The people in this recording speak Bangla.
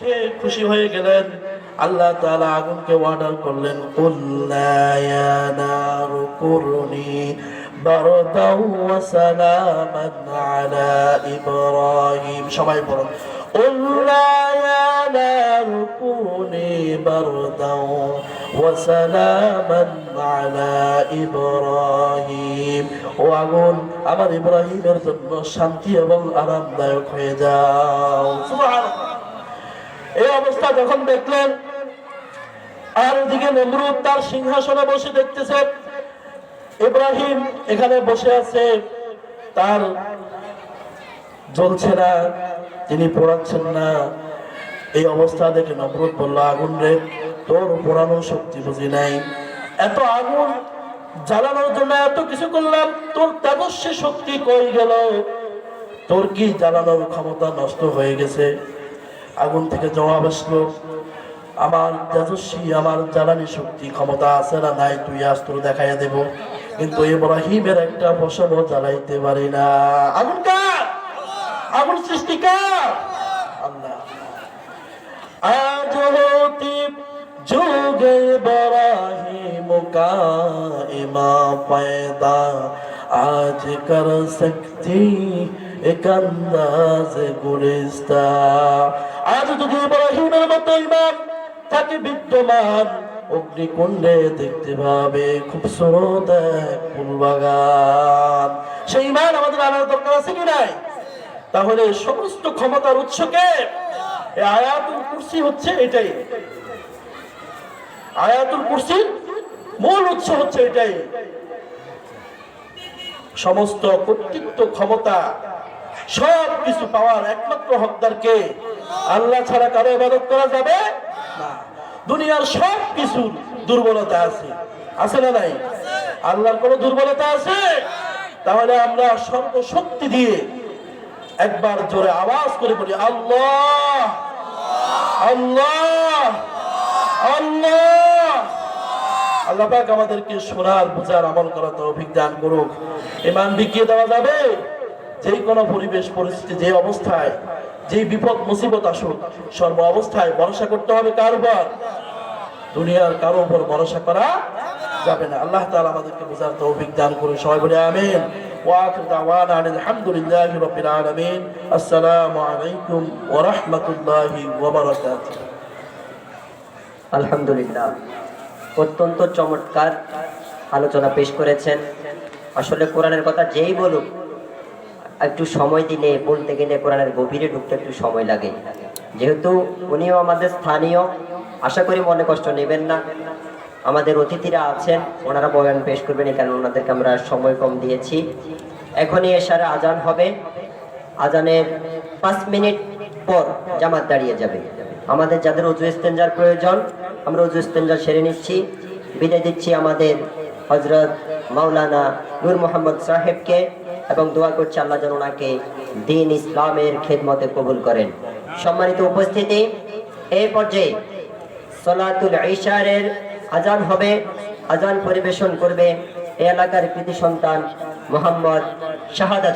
দেখে খুশি হয়ে গেলেন। আল্লাহ তাআলা আগুনকে অর্ডার করলেন, কুল্লা ইয়া নারু কুরনি বারদাও ওয়া সালামান আলা ইব্রাহিম। সবাই বলুন, কুল্লা ইয়া নারু কুরনি বারদাও ওয়া সালামান আলা ইব্রাহিম। ও আগুন, আমার ইব্রাহিমের জন্য শান্তি এবং আরামদায়ক হয়ে যাও। সুবহানাল্লাহ। এই অবস্থা যখন দেখলেন, আর ওদিকে নমরুদ তার সিংহাসনে বসে দেখতেছে ইব্রাহিম এখানে বসে আছে, তার জ্বলছে না, তিনি পোড়াচ্ছেন না। এই অবস্থা দেখে নমরুদ বলল, আগুন রে, তোর পোড়ানোর শক্তি বুঝি নাই, এত আগুন জ্বালানোর জন্য এত কিছু করলাম, তোর তেজস্বী শক্তি কই গেল? তোর কি জ্বালানোর ক্ষমতা নষ্ট হয়ে গেছে? আগুন থেকে জবাব আসলো, আমার তেজস্বী, আমার জ্বালানি শক্তি ক্ষমতা আছে না নাই তুই আজ তোর দেখাইয়া দেব, কিন্তু ইব্রাহিমের একটা পশমও জ্বালাইতে পারি না। আগুন কার? আগুন সৃষ্টি কার? আল্লাহ। আজ হতে যুগে ইব্রাহিম কা ইমা পয়দা, আজ কর সকতি এক আন্দাজ গুলিস্তা। আজ যদি ইব্রাহিমের মতো ইমাম থাকে বিদ্যমান, অগ্নিকুণ্ডে দেখতে পাবে খুবসুরত এক ফুলবাগান। সেই ইমান আমাদের আনার দরকার আছে কি নাই? তাহলে সমস্ত ক্ষমতার উৎসকে আয়াতুল কুরসি হচ্ছে এটাই। আয়াতুল কুরসির মূল উৎস হচ্ছে এটাই। সমস্ত কর্তৃত্ব, ক্ষমতা, সব কিছু পাওয়ার একমাত্র হকদারকে। আল্লাহ ছাড়া কারো ইবাদত করা যাবে না। দুনিয়ার সব কিছুর দুর্বলতা আছে, আছে না নাই? আল্লাহর কোনো দুর্বলতা আছে? তাহলে আমরা সর্বশক্তি দিয়ে একবার জোরে আওয়াজ করে বলি, আল্লাহ আল্লাহ আল্লাহ। আল্লাহ পাক আমাদেরকে শোনার, বুঝার, আমল করার তৌফিক দান করুক। ঈমান বিকিয়ে দেওয়া যাবে? যেই কোনো পরিবেশ পরিস্থিতি, যে অবস্থায়, যে বিপদ মুসিবত আসুক, সর্ব অবস্থায় ভরসা করতে হবে কার উপর? দুনিয়ার কারো উপর ভরসা করা যাবে না। আল্লাহ তাআলা আমাদেরকে বুঝার তৌফিক দান করুন। সবাই বলে আমিন। ওয়া আখিরু দাওয়ানা আলহামদুলিল্লাহি রাব্বিল আলামিন। আসসালামু আলাইকুম ওয়া রাহমাতুল্লাহি ওয়া বারাকাতুহু। আলহামদুলিল্লাহ, অত্যন্ত চমৎকার আলোচনা পেশ করেছেন। আসলে কোরআনের কথা যেই বলুক, একটু সময় দিলে, বলতে গেলে কোরআনের গভীরে ঢুকতে একটু সময় লাগে। যেহেতু উনিও আমাদের স্থানীয়, আশা করি মনে কষ্ট নেবেন না। আমাদের অতিথিরা আছেন, ওনারা বয়ান পেশ করবেন, এই কারণে ওনাদেরকে আমরা সময় কম দিয়েছি। এখনই এশারে আজান হবে, আজানের 5 মিনিট পর জামাত দাঁড়িয়ে যাবে। আমাদের যাদের ওযু ইস্তেঞ্জার প্রয়োজন, আমরা ওযু ইস্তেঞ্জা সেরে নিচ্ছি। বিদায় দিচ্ছি আমাদের হযরত মাওলানা নূর মোহাম্মদ সাহেবকে এবং দোয়া করছি আল্লাহ যেন ওনাকে দ্বীন ইসলামের খেদমতে কবুল করেন। সম্মানিত উপস্থিতি, এই পর্যায়ে সালাতুল ইশারের আজান হবে। আজান পরিবেশন করবে এই এলাকার কৃতি সন্তান মোহাম্মদ শাহাদাত।